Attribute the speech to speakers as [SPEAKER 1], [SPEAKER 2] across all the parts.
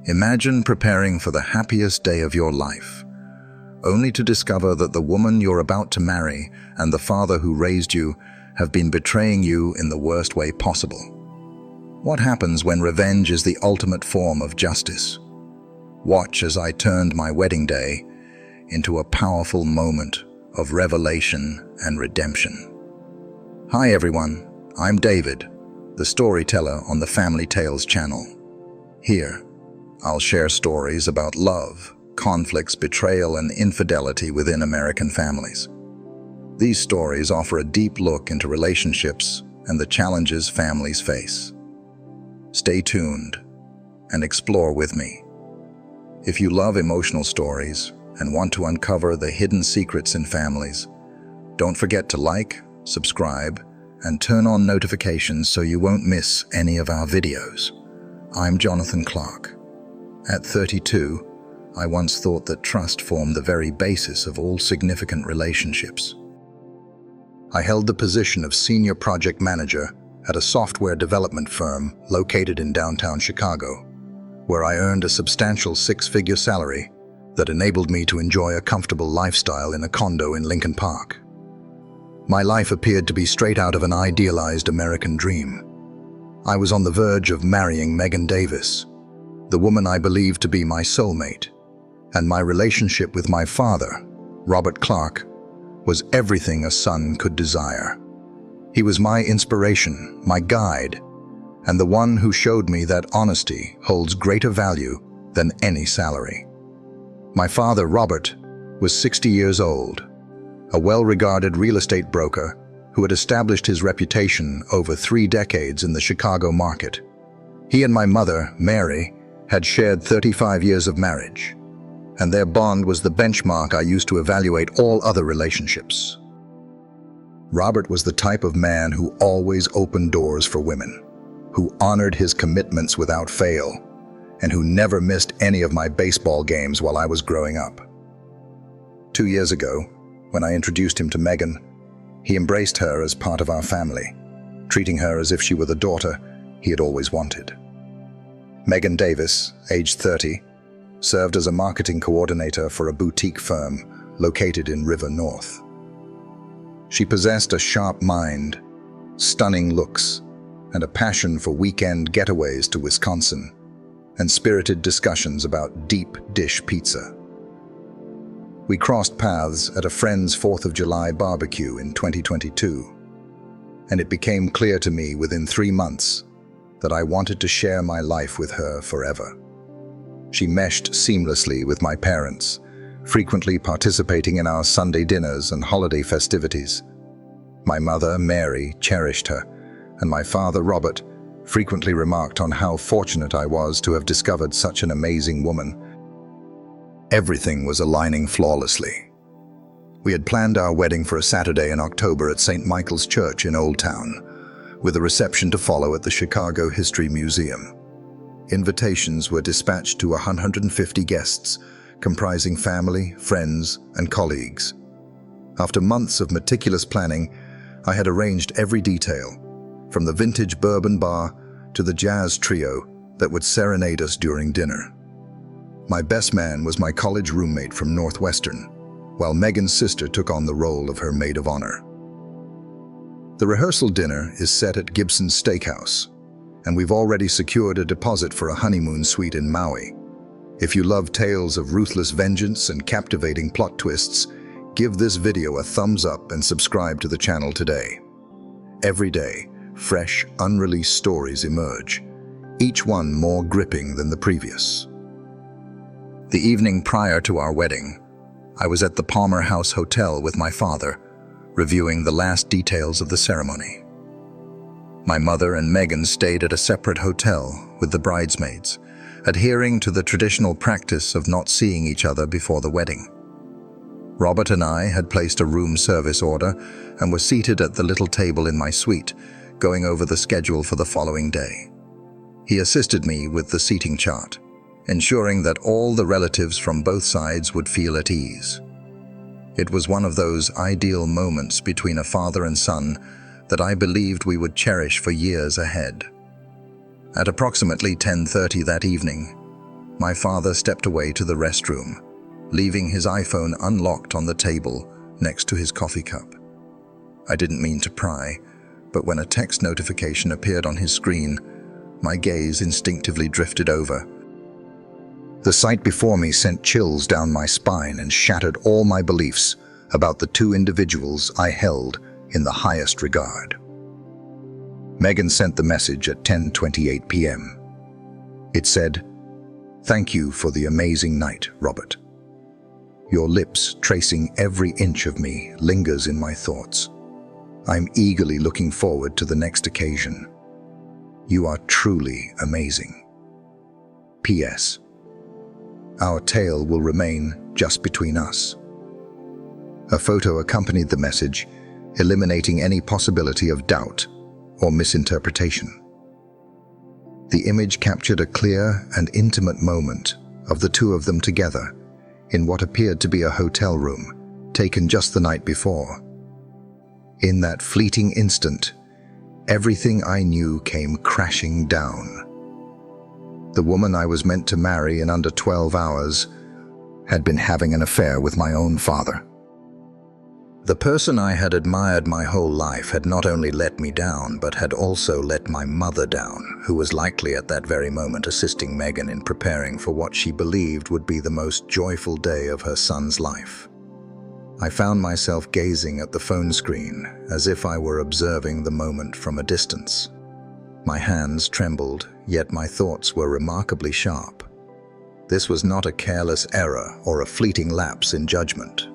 [SPEAKER 1] Imagine preparing for the happiest day of your life, only to discover that the woman you're about to marry and the father who raised you have been betraying you in the worst way possible. What happens when revenge is the ultimate form of justice? Watch as I turned my wedding day into a powerful moment of revelation and redemption. Hi everyone, I'm David, the storyteller on the Family Tales channel. Here, I'll share stories about love, conflicts, betrayal, and infidelity within American families. These stories offer a deep look into relationships and the challenges families face. Stay tuned and explore with me. If you love emotional stories and want to uncover the hidden secrets in families, don't forget to like, subscribe, and turn on notifications so you won't miss any of our videos. I'm Jonathan Clark. At 32, I once thought that trust formed the very basis of all significant relationships. I held the position of senior project manager at a software development firm located in downtown Chicago, where I earned a substantial six-figure salary that enabled me to enjoy a comfortable lifestyle in a condo in Lincoln Park. My life appeared to be straight out of an idealized American dream. I was on the verge of marrying Megan Davis, the woman I believed to be my soulmate, and my relationship with my father, Robert Clark, was everything a son could desire. He was my inspiration, my guide, and the one who showed me that honesty holds greater value than any salary. My father, Robert, was 60 years old, a well-regarded real estate broker who had established his reputation over 3 decades in the Chicago market. He and my mother, Mary, had shared 35 years of marriage, and their bond was the benchmark I used to evaluate all other relationships. Robert was the type of man who always opened doors for women, who honored his commitments without fail, and who never missed any of my baseball games while I was growing up. 2 years ago, when I introduced him to Megan, he embraced her as part of our family, treating her as if she were the daughter he had always wanted. Megan Davis, aged 30, served as a marketing coordinator for a boutique firm located in River North. She possessed a sharp mind, stunning looks, and a passion for weekend getaways to Wisconsin and spirited discussions about deep dish pizza. We crossed paths at a friend's 4th of July barbecue in 2022, and it became clear to me within 3 months that I wanted to share my life with her forever. She meshed seamlessly with my parents, frequently participating in our Sunday dinners and holiday festivities. My mother, Mary, cherished her, and my father, Robert, frequently remarked on how fortunate I was to have discovered such an amazing woman. Everything was aligning flawlessly. We had planned our wedding for a Saturday in October at St. Michael's Church in Old Town, with a reception to follow at the Chicago History Museum. Invitations were dispatched to 150 guests, comprising family, friends, and colleagues. After months of meticulous planning, I had arranged every detail, from the vintage bourbon bar to the jazz trio that would serenade us during dinner. My best man was my college roommate from Northwestern, while Megan's sister took on the role of her maid of honor. The rehearsal dinner is set at Gibson's Steakhouse, and we've already secured a deposit for a honeymoon suite in Maui. If you love tales of ruthless vengeance and captivating plot twists, give this video a thumbs up and subscribe to the channel today. Every day, fresh, unreleased stories emerge, each one more gripping than the previous. The evening prior to our wedding, I was at the Palmer House Hotel with my father, reviewing the last details of the ceremony. My mother and Megan stayed at a separate hotel with the bridesmaids, adhering to the traditional practice of not seeing each other before the wedding. Robert and I had placed a room service order and were seated at the little table in my suite, going over the schedule for the following day. He assisted me with the seating chart, ensuring that all the relatives from both sides would feel at ease. It was one of those ideal moments between a father and son that I believed we would cherish for years ahead. At approximately 10:30 that evening, My father stepped away to the restroom, leaving his iPhone unlocked on the table next to his coffee cup. I didn't mean to pry, but when a text notification appeared on his screen, my gaze instinctively drifted over. The sight before me sent chills down my spine and shattered all my beliefs about the two individuals I held in the highest regard. Megan sent the message at 10:28 p.m. It said, "Thank you for the amazing night, Robert. Your lips tracing every inch of me lingers in my thoughts. I'm eagerly looking forward to the next occasion. You are truly amazing. P.S. Our tale will remain just between us." A photo accompanied the message, eliminating any possibility of doubt or misinterpretation. The image captured a clear and intimate moment of the two of them together in what appeared to be a hotel room, taken just the night before. In that fleeting instant, everything I knew came crashing down. The woman I was meant to marry in under 12 hours had been having an affair with my own father. The person I had admired my whole life had not only let me down, but had also let my mother down, who was likely at that very moment assisting Megan in preparing for what she believed would be the most joyful day of her son's life. I found myself gazing at the phone screen as if I were observing the moment from a distance. My hands trembled, yet my thoughts were remarkably sharp. This was not a careless error or a fleeting lapse in judgment.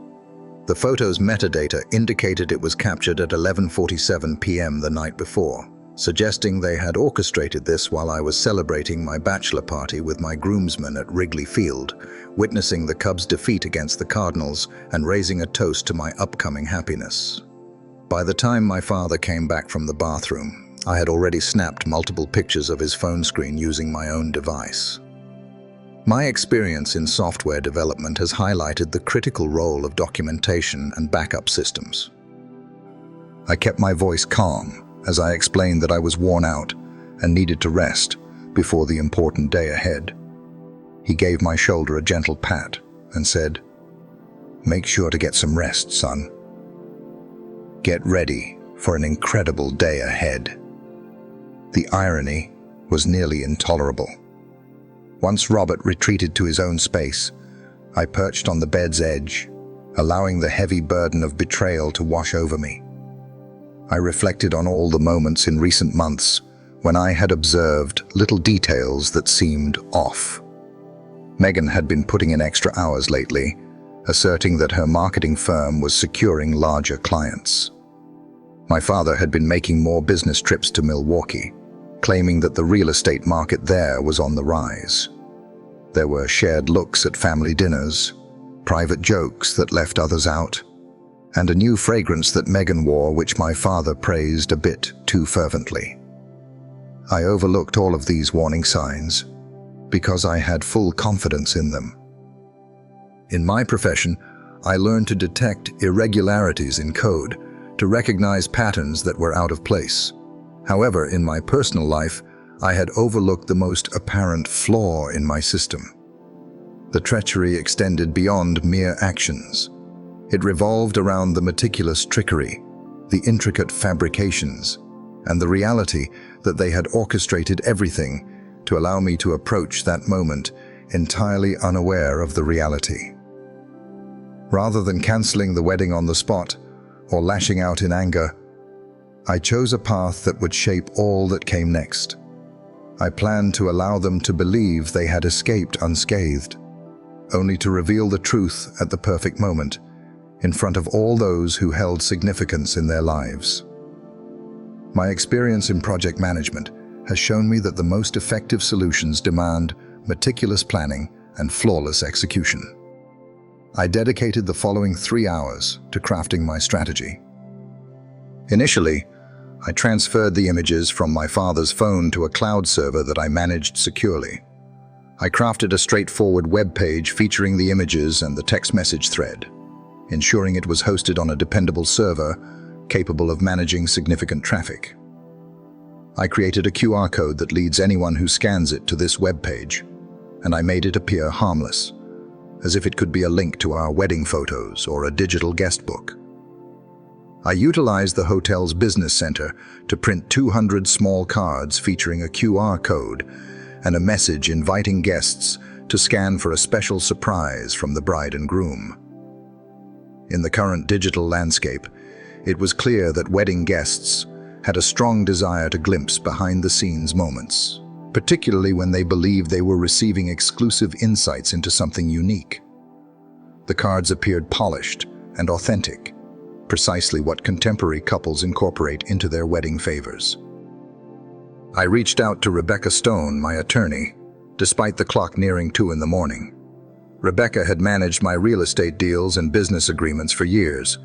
[SPEAKER 1] The photo's metadata indicated it was captured at 11:47 p.m. the night before, suggesting they had orchestrated this while I was celebrating my bachelor party with my groomsmen at Wrigley Field, witnessing the Cubs' defeat against the Cardinals and raising a toast to my upcoming happiness. By the time my father came back from the bathroom, I had already snapped multiple pictures of his phone screen using my own device. My experience in software development has highlighted the critical role of documentation and backup systems. I kept my voice calm as I explained that I was worn out and needed to rest before the important day ahead. He gave my shoulder a gentle pat and said, "Make sure to get some rest, son. Get ready for an incredible day ahead." The irony was nearly intolerable. Once Robert retreated to his own space, I perched on the bed's edge, allowing the heavy burden of betrayal to wash over me. I reflected on all the moments in recent months when I had observed little details that seemed off. Megan had been putting in extra hours lately, asserting that her marketing firm was securing larger clients. My father had been making more business trips to Milwaukee, claiming that the real estate market there was on the rise. There were shared looks at family dinners, private jokes that left others out, and a new fragrance that Megan wore which my father praised a bit too fervently. I overlooked all of these warning signs because I had full confidence in them. In my profession, I learned to detect irregularities in code, to recognize patterns that were out of place. However, in my personal life, I had overlooked the most apparent flaw in my system. The treachery extended beyond mere actions. It revolved around the meticulous trickery, the intricate fabrications, and the reality that they had orchestrated everything to allow me to approach that moment entirely unaware of the reality. Rather than canceling the wedding on the spot or lashing out in anger, I chose a path that would shape all that came next. I planned to allow them to believe they had escaped unscathed, only to reveal the truth at the perfect moment, in front of all those who held significance in their lives. My experience in project management has shown me that the most effective solutions demand meticulous planning and flawless execution. I dedicated the following 3 hours to crafting my strategy. Initially, I transferred the images from my father's phone to a cloud server that I managed securely. I crafted a straightforward web page featuring the images and the text message thread, ensuring it was hosted on a dependable server capable of managing significant traffic. I created a QR code that leads anyone who scans it to this web page, and I made it appear harmless, as if it could be a link to our wedding photos or a digital guest book. I utilized the hotel's business center to print 200 small cards featuring a QR code and a message inviting guests to scan for a special surprise from the bride and groom. In the current digital landscape, it was clear that wedding guests had a strong desire to glimpse behind-the-scenes moments, particularly when they believed they were receiving exclusive insights into something unique. The cards appeared polished and authentic, precisely what contemporary couples incorporate into their wedding favors. I reached out to Rebecca Stone, my attorney, despite the clock nearing 2 in the morning. Rebecca had managed my real estate deals and business agreements for years,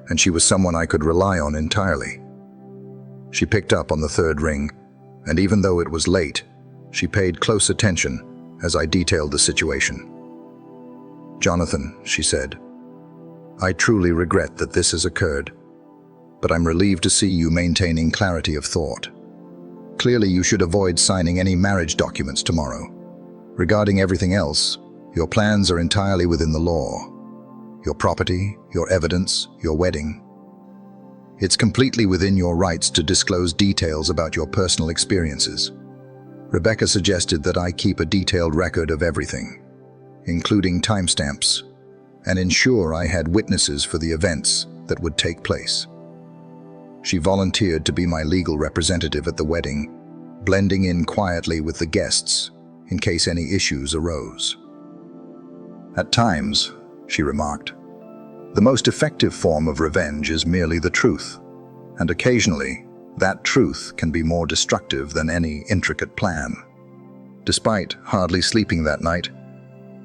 [SPEAKER 1] and she was someone I could rely on entirely. She picked up on the third ring, and even though it was late, she paid close attention as I detailed the situation. "Jonathan," she said, "I truly regret that this has occurred, but I'm relieved to see you maintaining clarity of thought. Clearly, you should avoid signing any marriage documents tomorrow. Regarding everything else, your plans are entirely within the law. Your property, your evidence, your wedding. It's completely within your rights to disclose details about your personal experiences." Rebecca suggested that I keep a detailed record of everything, including timestamps, and ensure I had witnesses for the events that would take place. She volunteered to be my legal representative at the wedding, blending in quietly with the guests in case any issues arose. "At times," she remarked, "the most effective form of revenge is merely the truth, and occasionally that truth can be more destructive than any intricate plan." Despite hardly sleeping that night,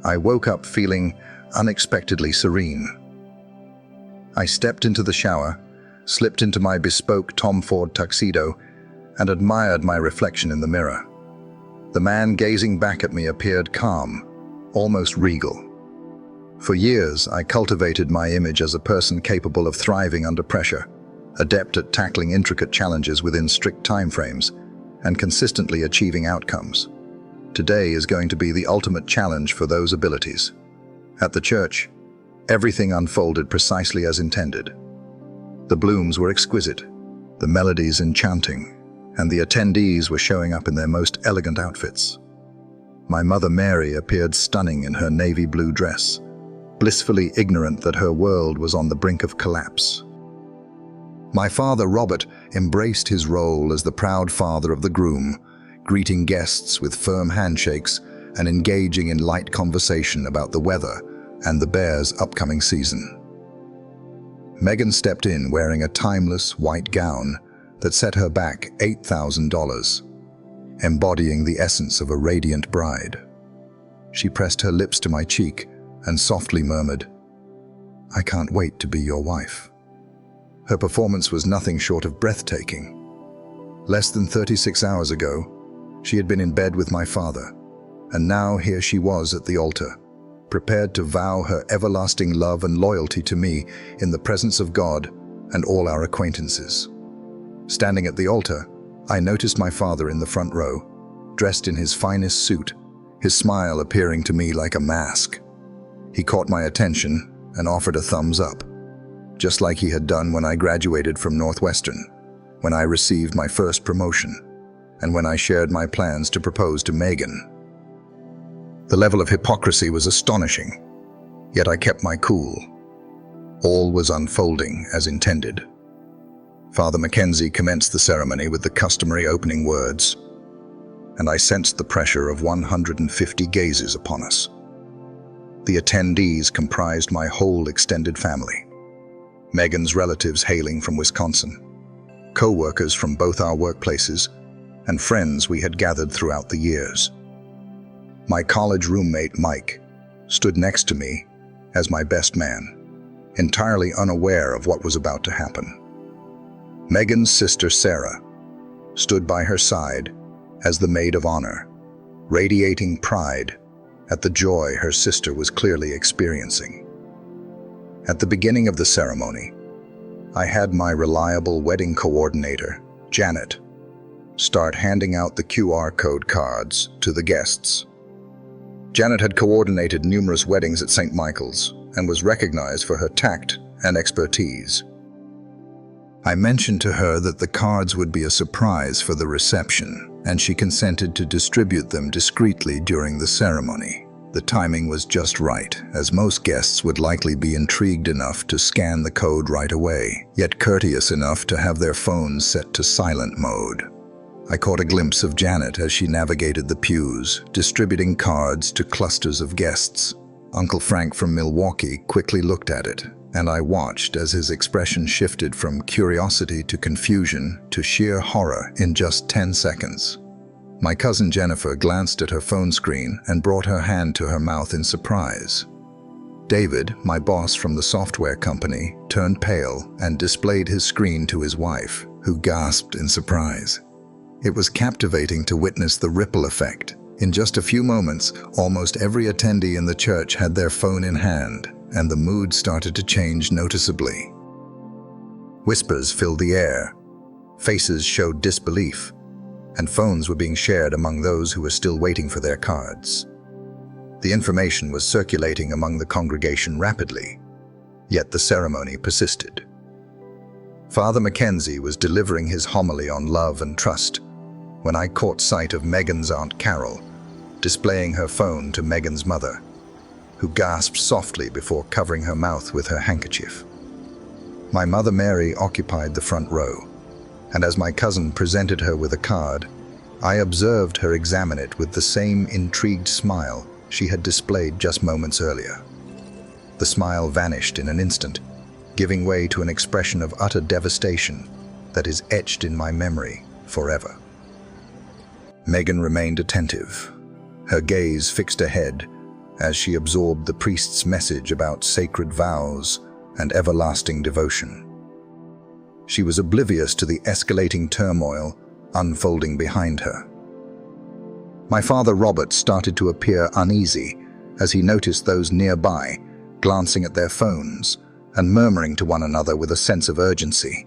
[SPEAKER 1] I woke up feeling unexpectedly serene. I stepped into the shower, slipped into my bespoke Tom Ford tuxedo, and admired my reflection in the mirror. The man gazing back at me appeared calm, almost regal. For years, I cultivated my image as a person capable of thriving under pressure, adept at tackling intricate challenges within strict timeframes, and consistently achieving outcomes. Today is going to be the ultimate challenge for those abilities. At the church, everything unfolded precisely as intended. The blooms were exquisite, the melodies enchanting, and the attendees were showing up in their most elegant outfits. My mother Mary appeared stunning in her navy blue dress, blissfully ignorant that her world was on the brink of collapse. My father Robert embraced his role as the proud father of the groom, greeting guests with firm handshakes and engaging in light conversation about the weather and the Bears' upcoming season. Megan stepped in wearing a timeless white gown that set her back $8,000, embodying the essence of a radiant bride. She pressed her lips to my cheek and softly murmured, "I can't wait to be your wife." Her performance was nothing short of breathtaking. Less than 36 hours ago, she had been in bed with my father, and now here she was at the altar, prepared to vow her everlasting love and loyalty to me in the presence of God and all our acquaintances. Standing at the altar, I noticed my father in the front row, dressed in his finest suit, his smile appearing to me like a mask. He caught my attention and offered a thumbs up, just like he had done when I graduated from Northwestern, when I received my first promotion, and when I shared my plans to propose to Megan. The level of hypocrisy was astonishing, yet I kept my cool. All was unfolding as intended. Father Mackenzie commenced the ceremony with the customary opening words, and I sensed the pressure of 150 gazes upon us. The attendees comprised my whole extended family, Megan's relatives hailing from Wisconsin, co-workers from both our workplaces, and friends we had gathered throughout the years. My college roommate, Mike, stood next to me as my best man, entirely unaware of what was about to happen. Megan's sister, Sarah, stood by her side as the maid of honor, radiating pride at the joy her sister was clearly experiencing. At the beginning of the ceremony, I had my reliable wedding coordinator, Janet, start handing out the QR code cards to the guests. Janet had coordinated numerous weddings at St. Michael's and was recognized for her tact and expertise. I mentioned to her that the cards would be a surprise for the reception, and she consented to distribute them discreetly during the ceremony. The timing was just right, as most guests would likely be intrigued enough to scan the code right away, yet courteous enough to have their phones set to silent mode. I caught a glimpse of Janet as she navigated the pews, distributing cards to clusters of guests. Uncle Frank from Milwaukee quickly looked at it, and I watched as his expression shifted from curiosity to confusion to sheer horror in just 10 seconds. My cousin Jennifer glanced at her phone screen and brought her hand to her mouth in surprise. David, my boss from the software company, turned pale and displayed his screen to his wife, who gasped in surprise. It was captivating to witness the ripple effect. In just a few moments, almost every attendee in the church had their phone in hand, and the mood started to change noticeably. Whispers filled the air, faces showed disbelief, and phones were being shared among those who were still waiting for their cards. The information was circulating among the congregation rapidly, yet the ceremony persisted. Father Mackenzie was delivering his homily on love and trust when I caught sight of Megan's Aunt Carol, displaying her phone to Megan's mother, who gasped softly before covering her mouth with her handkerchief. My mother Mary occupied the front row, and as my cousin presented her with a card, I observed her examine it with the same intrigued smile she had displayed just moments earlier. The smile vanished in an instant, giving way to an expression of utter devastation that is etched in my memory forever. Megan remained attentive, her gaze fixed ahead as she absorbed the priest's message about sacred vows and everlasting devotion. She was oblivious to the escalating turmoil unfolding behind her. My father Robert started to appear uneasy as he noticed those nearby glancing at their phones and murmuring to one another with a sense of urgency.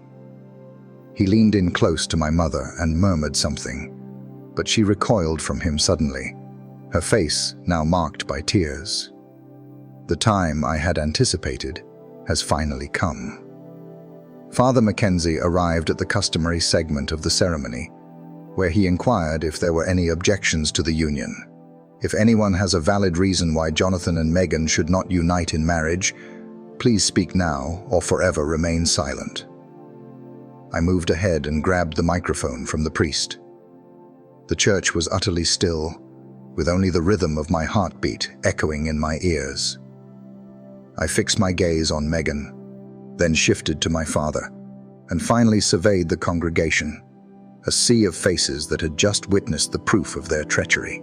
[SPEAKER 1] He leaned in close to my mother and murmured something, but she recoiled from him suddenly, her face now marked by tears. The time I had anticipated has finally come. Father Mackenzie arrived at the customary segment of the ceremony, where he inquired if there were any objections to the union. If anyone has a valid reason why Jonathan and Megan should not unite in marriage, please speak now or forever remain silent. I moved ahead and grabbed the microphone from the priest. The church was utterly still, with only the rhythm of my heartbeat echoing in my ears. I fixed my gaze on Megan, then shifted to my father, and finally surveyed the congregation, a sea of faces that had just witnessed the proof of their treachery.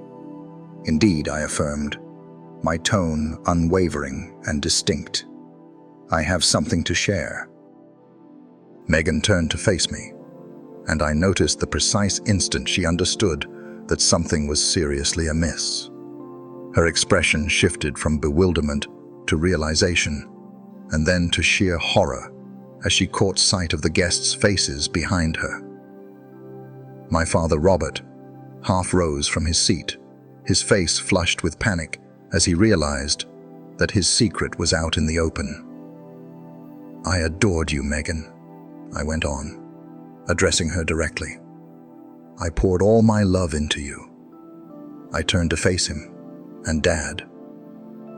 [SPEAKER 1] Indeed, I affirmed, my tone unwavering and distinct. I have something to share. Megan turned to face me, and I noticed the precise instant she understood that something was seriously amiss. Her expression shifted from bewilderment to realization, and then to sheer horror as she caught sight of the guests' faces behind her. My father Robert half rose from his seat, his face flushed with panic as he realized that his secret was out in the open. "I adored you, Megan," I went on, addressing her directly. "I poured all my love into you." I turned to face him. "And Dad,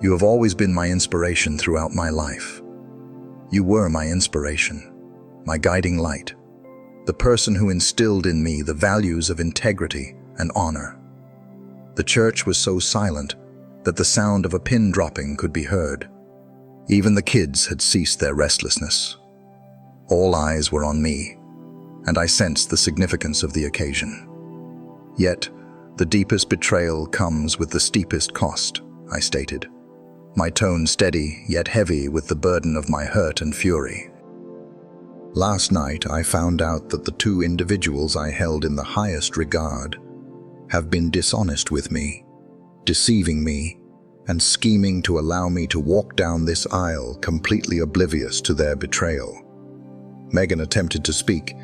[SPEAKER 1] you have always been my inspiration throughout my life. You were my inspiration, my guiding light, the person who instilled in me the values of integrity and honor." The church was so silent that the sound of a pin dropping could be heard. Even the kids had ceased their restlessness. All eyes were on me, and I sensed the significance of the occasion. "Yet, the deepest betrayal comes with the steepest cost," I stated, my tone steady yet heavy with the burden of my hurt and fury. Last night I found out that the two individuals I held in the highest regard have been dishonest with me, deceiving me, and scheming to allow me to walk down this aisle completely oblivious to their betrayal. Megan attempted to speak,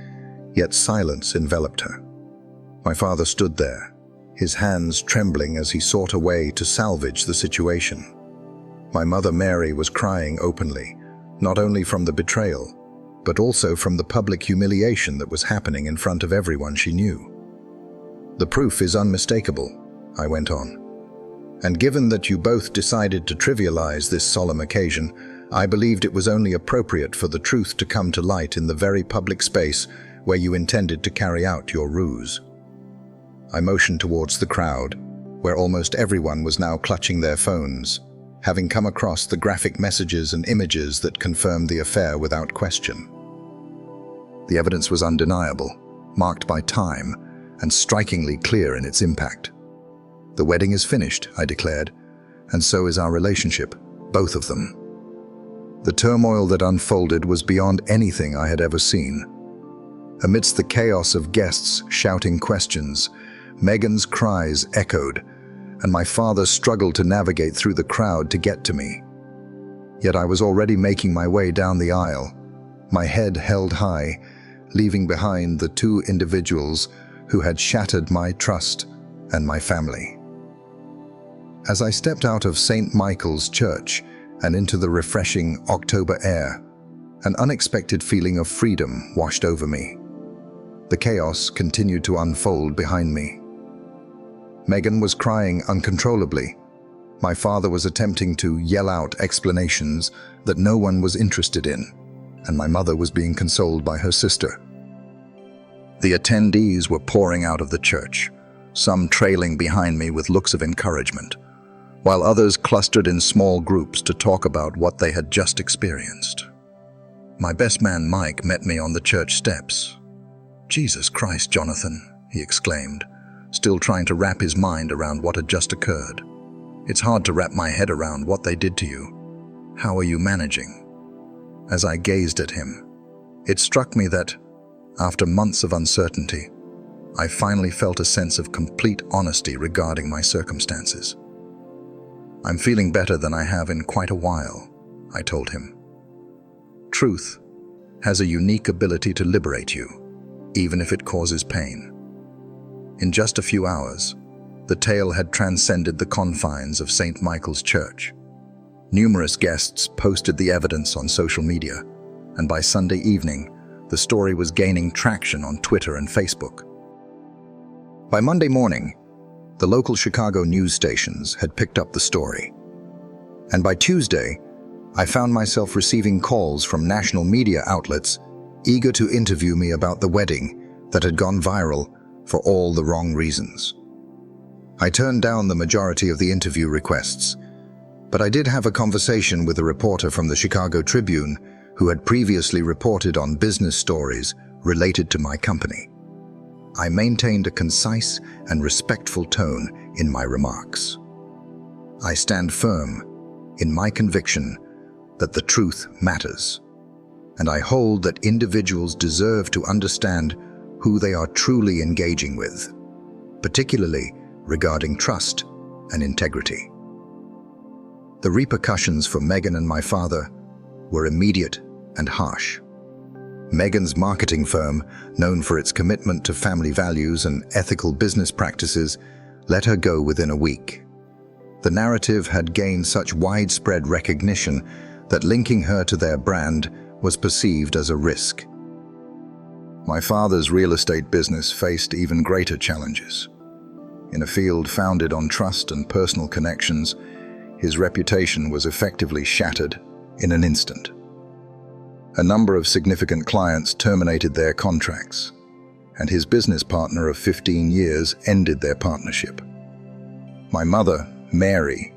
[SPEAKER 1] yet silence enveloped her. My father stood there, his hands trembling as he sought a way to salvage the situation. My mother Mary was crying openly, not only from the betrayal, but also from the public humiliation that was happening in front of everyone she knew. "The proof is unmistakable," I went on. "And given that you both decided to trivialize this solemn occasion, I believed it was only appropriate for the truth to come to light in the very public space where you intended to carry out your ruse." I motioned towards the crowd, where almost everyone was now clutching their phones, having come across the graphic messages and images that confirmed the affair without question. The evidence was undeniable, marked by time, and strikingly clear in its impact. "The wedding is finished," I declared, "and so is our relationship, both of them." The turmoil that unfolded was beyond anything I had ever seen. Amidst the chaos of guests shouting questions, Megan's cries echoed, and my father struggled to navigate through the crowd to get to me. Yet I was already making my way down the aisle, my head held high, leaving behind the two individuals who had shattered my trust and my family. As I stepped out of St. Michael's Church and into the refreshing October air, an unexpected feeling of freedom washed over me. The chaos continued to unfold behind me. Megan was crying uncontrollably. My father was attempting to yell out explanations that no one was interested in, and my mother was being consoled by her sister. The attendees were pouring out of the church, some trailing behind me with looks of encouragement, while others clustered in small groups to talk about what they had just experienced. My best man Mike met me on the church steps. "Jesus Christ, Jonathan," he exclaimed, still trying to wrap his mind around what had just occurred. "It's hard to wrap my head around what they did to you. How are you managing?" As I gazed at him, it struck me that, after months of uncertainty, I finally felt a sense of complete honesty regarding my circumstances. "I'm feeling better than I have in quite a while," I told him. "Truth has a unique ability to liberate you, even if it causes pain." In just a few hours, the tale had transcended the confines of St. Michael's Church. Numerous guests posted the evidence on social media, and by Sunday evening, the story was gaining traction on Twitter and Facebook. By Monday morning, the local Chicago news stations had picked up the story. And by Tuesday, I found myself receiving calls from national media outlets eager to interview me about the wedding that had gone viral for all the wrong reasons. I turned down the majority of the interview requests, but I did have a conversation with a reporter from the Chicago Tribune who had previously reported on business stories related to my company. I maintained a concise and respectful tone in my remarks. I stand firm in my conviction that the truth matters, and I hold that individuals deserve to understand who they are truly engaging with, particularly regarding trust and integrity. The repercussions for Megan and my father were immediate and harsh. Megan's marketing firm, known for its commitment to family values and ethical business practices, let her go within a week. The narrative had gained such widespread recognition that linking her to their brand was perceived as a risk. My father's real estate business faced even greater challenges. In a field founded on trust and personal connections, his reputation was effectively shattered in an instant. A number of significant clients terminated their contracts, and his business partner of 15 years ended their partnership. My mother, Mary,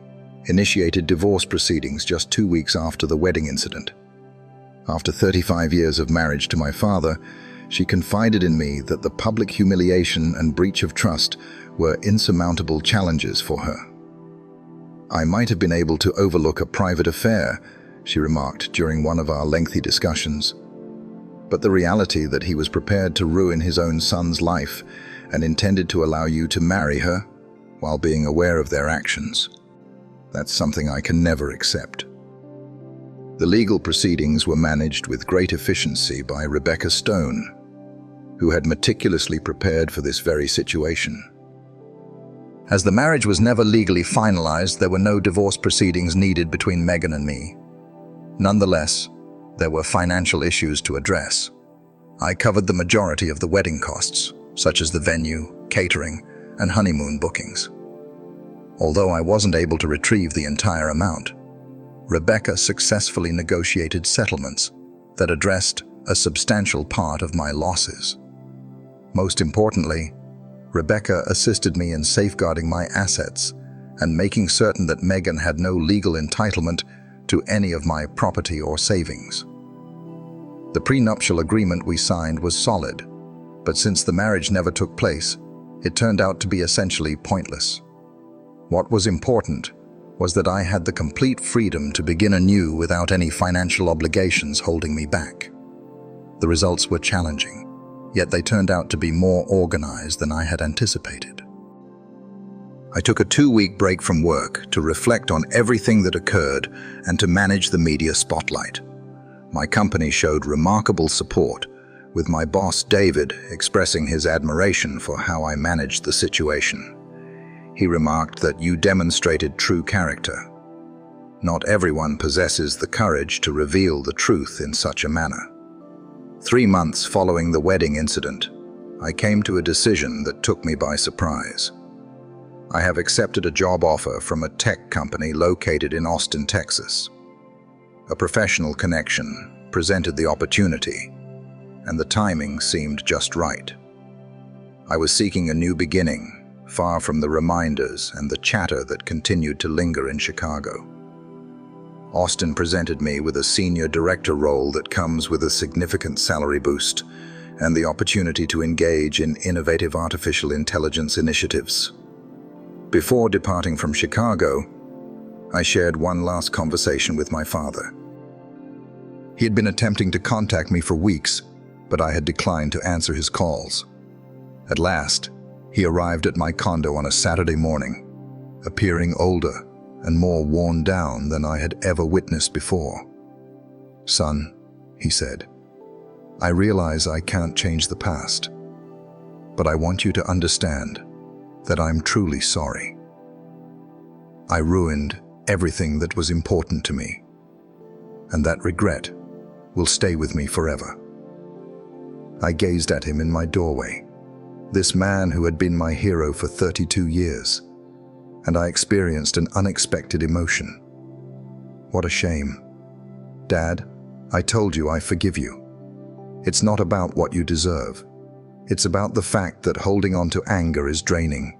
[SPEAKER 1] initiated divorce proceedings just 2 weeks after the wedding incident. After 35 years of marriage to my father, she confided in me that the public humiliation and breach of trust were insurmountable challenges for her. "I might have been able to overlook a private affair," she remarked during one of our lengthy discussions. "But the reality that he was prepared to ruin his own son's life and intended to allow you to marry her while being aware of their actions, that's something I can never accept." The legal proceedings were managed with great efficiency by Rebecca Stone, who had meticulously prepared for this very situation. As the marriage was never legally finalized, there were no divorce proceedings needed between Megan and me. Nonetheless, there were financial issues to address. I covered the majority of the wedding costs, such as the venue, catering, and honeymoon bookings. Although I wasn't able to retrieve the entire amount, Rebecca successfully negotiated settlements that addressed a substantial part of my losses. Most importantly, Rebecca assisted me in safeguarding my assets and making certain that Megan had no legal entitlement to any of my property or savings. The prenuptial agreement we signed was solid, but since the marriage never took place, it turned out to be essentially pointless. What was important was that I had the complete freedom to begin anew without any financial obligations holding me back. The results were challenging, yet they turned out to be more organized than I had anticipated. I took a 2-week break from work to reflect on everything that occurred and to manage the media spotlight. My company showed remarkable support, with my boss David expressing his admiration for how I managed the situation. He remarked that you demonstrated true character. Not everyone possesses the courage to reveal the truth in such a manner. 3 months following the wedding incident, I came to a decision that took me by surprise. I have accepted a job offer from a tech company located in Austin, Texas. A professional connection presented the opportunity, and the timing seemed just right. I was seeking a new beginning, far from the reminders and the chatter that continued to linger in Chicago. Austin presented me with a senior director role that comes with a significant salary boost and the opportunity to engage in innovative artificial intelligence initiatives. Before departing from Chicago, I shared one last conversation with my father. He had been attempting to contact me for weeks, but I had declined to answer his calls. At last, he arrived at my condo on a Saturday morning, appearing older and more worn down than I had ever witnessed before. "Son," he said, "I realize I can't change the past, but I want you to understand that I'm truly sorry. I ruined everything that was important to me, and that regret will stay with me forever." I gazed at him in my doorway, this man who had been my hero for 32 years, and I experienced an unexpected emotion. "What a shame. Dad, I told you I forgive you. It's not about what you deserve. It's about the fact that holding on to anger is draining,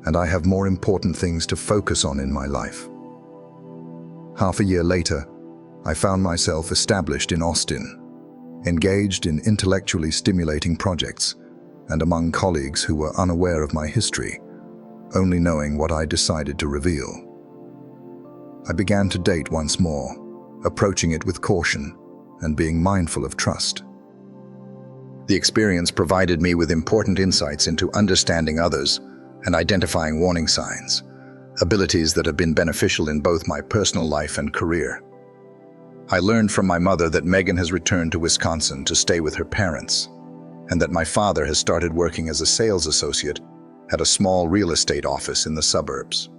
[SPEAKER 1] and I have more important things to focus on in my life." Half a year later, I found myself established in Austin, engaged in intellectually stimulating projects, and among colleagues who were unaware of my history, only knowing what I decided to reveal. I began to date once more, approaching it with caution and being mindful of trust. The experience provided me with important insights into understanding others and identifying warning signs, abilities that have been beneficial in both my personal life and career. I learned from my mother that Megan has returned to Wisconsin to stay with her parents, and that my father has started working as a sales associate at a small real estate office in the suburbs.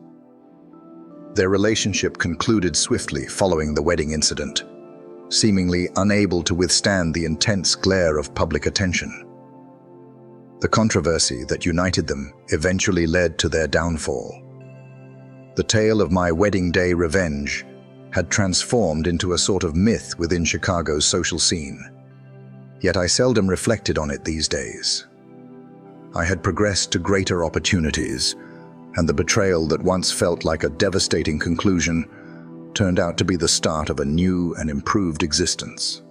[SPEAKER 1] Their relationship concluded swiftly following the wedding incident, seemingly unable to withstand the intense glare of public attention. The controversy that united them eventually led to their downfall. The tale of my wedding day revenge had transformed into a sort of myth within Chicago's social scene. Yet I seldom reflected on it these days. I had progressed to greater opportunities, and the betrayal that once felt like a devastating conclusion turned out to be the start of a new and improved existence.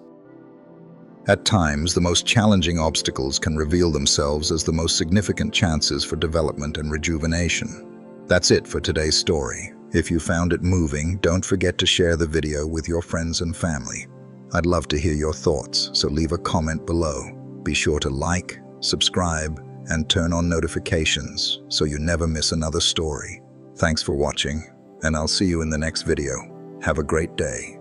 [SPEAKER 1] At times, the most challenging obstacles can reveal themselves as the most significant chances for development and rejuvenation. That's it for today's story. If you found it moving, don't forget to share the video with your friends and family. I'd love to hear your thoughts, so leave a comment below. Be sure to like, subscribe, and turn on notifications so you never miss another story. Thanks for watching, and I'll see you in the next video. Have a great day.